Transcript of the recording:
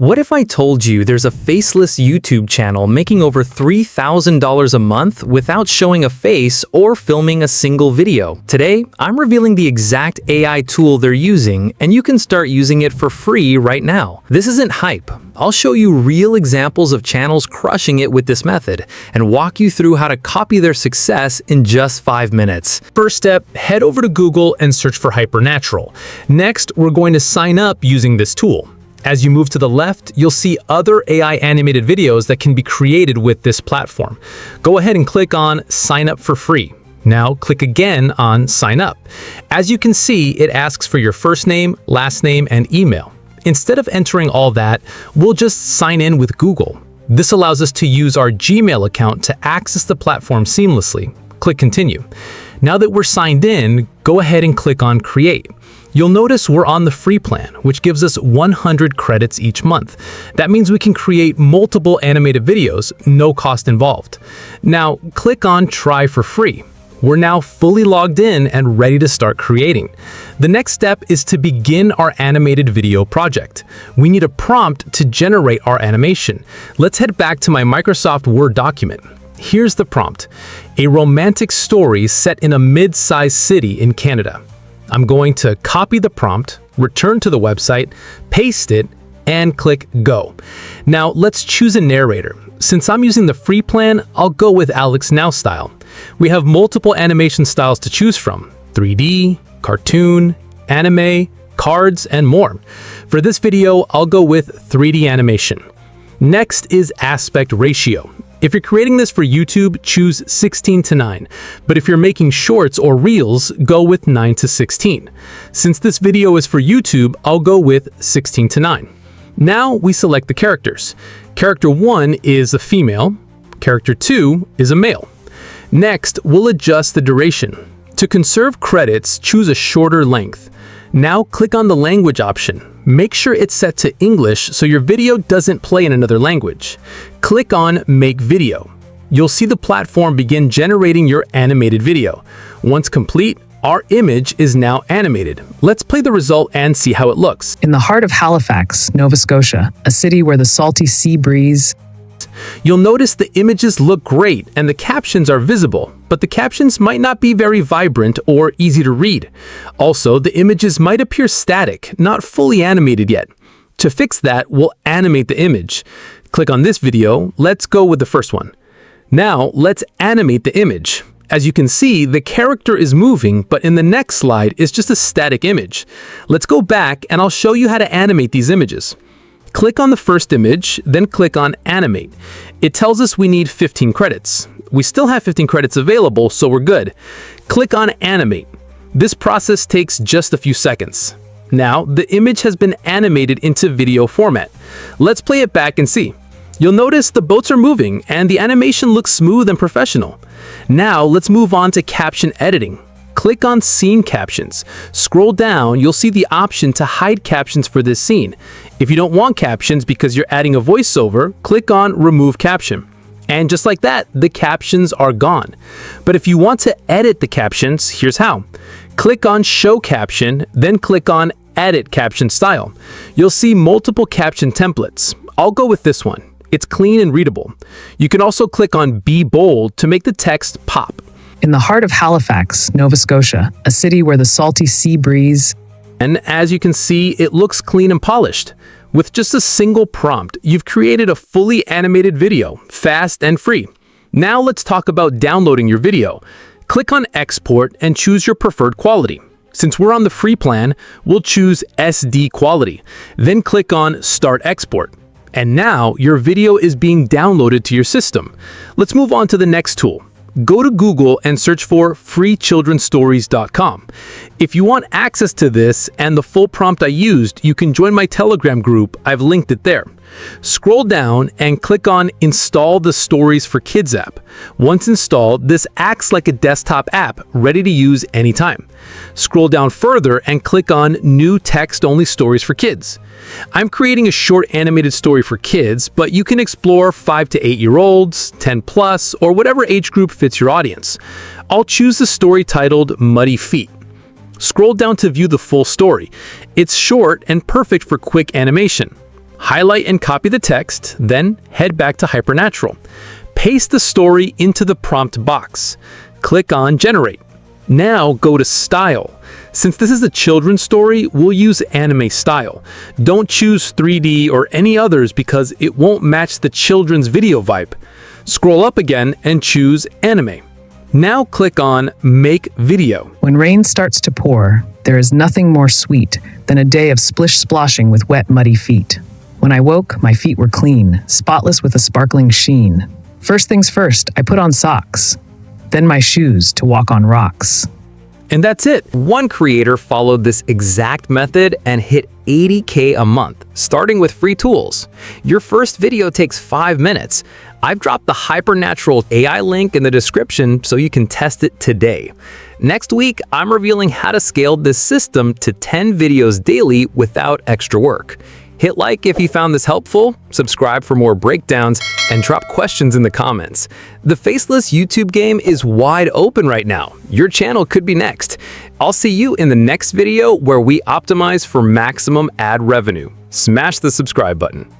What if I told you there's a faceless YouTube channel making over $3,000 a month without showing a face or filming a single video? Today, I'm revealing the exact AI tool they're using, and you can start using it for free right now. This isn't hype. I'll show you real examples of channels crushing it with this method and walk you through how to copy their success in just 5 minutes. First step, head over to Google and search for Hypernatural. Next, we're going to sign up using this tool. As you move to the left, you'll see other AI animated videos that can be created with this platform. Go ahead and click on Sign Up for Free. Now click again on Sign Up. As you can see, it asks for your first name, last name, and email. Instead of entering all that, we'll just sign in with Google. This allows us to use our Gmail account to access the platform seamlessly. Click Continue. Now that we're signed in, go ahead and click on Create. You'll notice we're on the free plan, which gives us 100 credits each month. That means we can create multiple animated videos, no cost involved. Now, click on Try for Free. We're now fully logged in and ready to start creating. The next step is to begin our animated video project. We need a prompt to generate our animation. Let's head back to my Microsoft Word document. Here's the prompt: a romantic story set in a mid-sized city in Canada. I'm going to copy the prompt, return to the website, paste it, and click Go. Now let's choose a narrator. Since I'm using the free plan, I'll go with Alex Now style. We have multiple animation styles to choose from: 3D, cartoon, anime, cards, and more. For this video, I'll go with 3D animation. Next is aspect ratio. If you're creating this for YouTube, choose 16:9, but if you're making shorts or reels, go with 9:16. Since this video is for YouTube, I'll go with 16:9. Now we select the characters. Character 1 is a female, character 2 is a male. Next, we'll adjust the duration. To conserve credits, choose a shorter length. Now click on the language option. Make sure it's set to English so your video doesn't play in another language. Click on Make Video. You'll see the platform begin generating your animated video. Once complete, our image is now animated. Let's play the result and see how it looks. In the heart of Halifax, Nova Scotia, a city where the salty sea breeze. You'll notice the images look great and the captions are visible, but the captions might not be very vibrant or easy to read. Also, the images might appear static, not fully animated yet. To fix that, we'll animate the image. Click on this video. Let's go with the first one. Now, let's animate the image. As you can see, the character is moving, but in the next slide is just a static image. Let's go back and I'll show you how to animate these images. Click on the first image, then click on Animate. It tells us we need 15 credits. We still have 15 credits available, so we're good. Click on Animate. This process takes just a few seconds. Now, the image has been animated into video format. Let's play it back and see. You'll notice the boats are moving and the animation looks smooth and professional. Now, let's move on to caption editing. Click on Scene Captions. Scroll down, you'll see the option to hide captions for this scene. If you don't want captions because you're adding a voiceover, click on Remove Caption. And just like that, the captions are gone. But if you want to edit the captions, here's how. Click on Show Caption, then click on Edit Caption Style. You'll see multiple caption templates. I'll go with this one. It's clean and readable. You can also click on Be Bold to make the text pop. In the heart of Halifax, Nova Scotia, a city where the salty sea breeze. And as you can see, it looks clean and polished. With just a single prompt, you've created a fully animated video, fast and free. Now let's talk about downloading your video. Click on Export and choose your preferred quality. Since we're on the free plan, we'll choose SD quality. Then click on Start Export. And now your video is being downloaded to your system. Let's move on to the next tool. Go to Google and search for freechildrenstories.com. If you want access to this and the full prompt I used, you can join my Telegram group. I've linked it there. Scroll down and click on Install the Stories for Kids app. Once installed, this acts like a desktop app, ready to use anytime. Scroll down further and click on New Text-Only Stories for Kids. I'm creating a short animated story for kids, but you can explore 5 to 8-year-olds, 10 plus, or whatever age group fits your audience. I'll choose the story titled Muddy Feet. Scroll down to view the full story. It's short and perfect for quick animation. highlight and copy the text, then head back to Hypernatural. Paste the story into the prompt box. Click on Generate. Now go to Style. Since this is a children's story, we'll use anime style. Don't choose 3D or any others because it won't match the children's video vibe. Scroll up again and choose Anime. Now click on Make Video. When rain starts to pour, there is nothing more sweet than a day of splish-sploshing with wet, muddy feet. When I woke, my feet were clean, spotless with a sparkling sheen. First things first, I put on socks, then my shoes to walk on rocks. And that's it. One creator followed this exact method and hit $80K a month, starting with free tools. Your first video takes 5 minutes. I've dropped the Hypernatural AI link in the description so you can test it today. Next week, I'm revealing how to scale this system to 10 videos daily without extra work. Hit like if you found this helpful, subscribe for more breakdowns, and drop questions in the comments. The faceless YouTube game is wide open right now. Your channel could be next. I'll see you in the next video where we optimize for maximum ad revenue. Smash the subscribe button.